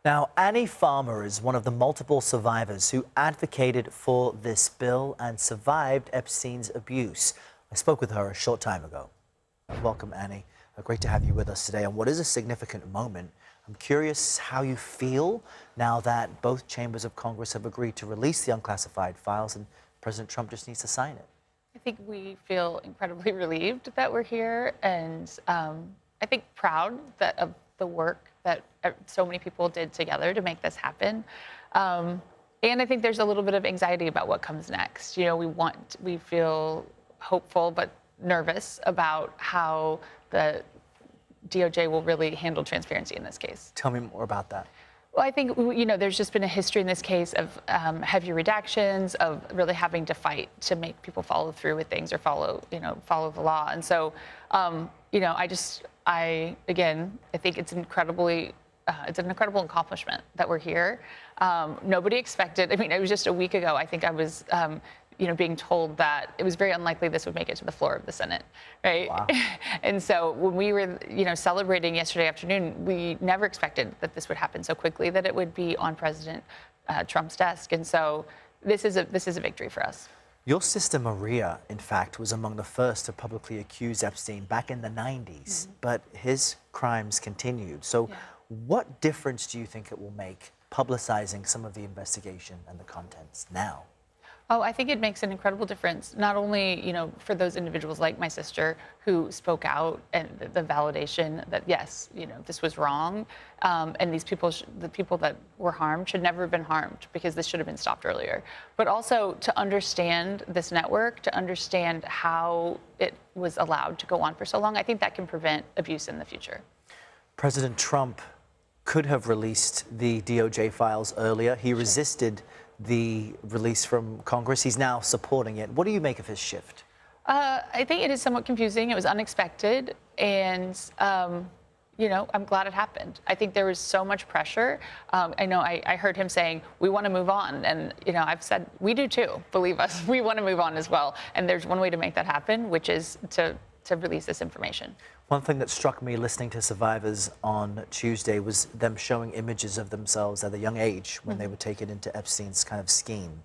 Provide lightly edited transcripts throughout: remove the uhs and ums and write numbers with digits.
Now, Annie Farmer is one of the multiple survivors who advocated for this bill and survived Epstein's abuse. I spoke with her a short time ago. Welcome, Annie. Great to have you with us today on what is a significant moment. I'm curious how you feel now that both chambers of Congress have agreed to release the unclassified files and President Trump just needs to sign it. I think we feel incredibly relieved that we're here, and I think proud of the work that so many people did together to make this happen. And I think there's a little bit of anxiety about what comes next. You know, we feel hopeful but nervous about how the DOJ will really handle transparency in this case. Tell me more about that. Well, I think, you know, there's just been a history in this case of heavy redactions, of really having to fight to make people follow through with things or follow the law. And so, you know, I think it's an incredible accomplishment that we're here. Nobody expected. I mean, it was just a week ago. I think I was, being told that it was very unlikely this would make it to the floor of the Senate, right? Wow. And so when we were, celebrating yesterday afternoon, we never expected that this would happen so quickly, that it would be on President Trump's desk. And so this is a victory for us. Your sister Maria, in fact, was among the first to publicly accuse Epstein back in the 90s, but his crimes continued. So what difference do you think it will make publicizing some of the investigation and the contents now? Oh, I think it makes an incredible difference, not only, for those individuals like my sister who spoke out, and the validation that, yes, this was wrong, and these people, the people that were harmed should never have been harmed because this should have been stopped earlier. But also to understand this network, to understand how it was allowed to go on for so long, I think that can prevent abuse in the future. President Trump could have released the DOJ files earlier. He resisted the release from Congress. He's now supporting it. What do you make of his shift? I think it is somewhat confusing. It was unexpected, and I'm glad it happened. I think there was so much pressure. I know I heard him saying, we want to move on, and I've said, we do too, believe us. We want to move on as well, and there's one way to make that happen, which is to release this information. One thing that struck me listening to survivors on Tuesday was them showing images of themselves at a young age when they were taken into Epstein's kind of scheme.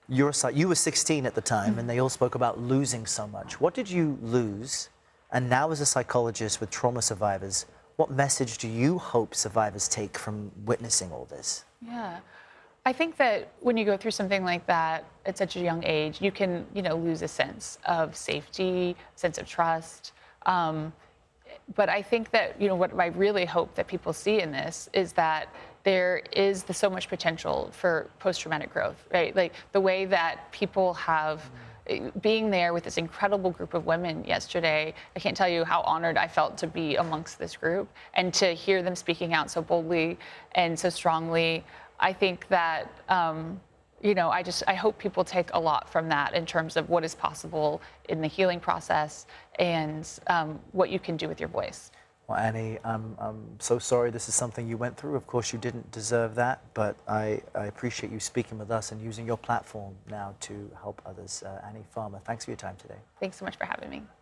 You were 16 at the time, and they all spoke about losing so much. What did you lose? And now, as a psychologist with trauma survivors, what message do you hope survivors take from witnessing all this? Yeah. I think that when you go through something like that at such a young age, you can, lose a sense of safety, sense of trust. But I think that, what I really hope that people see in this is that there is so much potential for post-traumatic growth, right? Like the way that people have, being there with this incredible group of women yesterday, I can't tell you how honored I felt to be amongst this group and to hear them speaking out so boldly and so strongly. I think that, I hope people take a lot from that in terms of what is possible in the healing process and what you can do with your voice. Well, Annie, I'm so sorry this is something you went through. Of course, you didn't deserve that, but I appreciate you speaking with us and using your platform now to help others. Annie Farmer, thanks for your time today. Thanks so much for having me.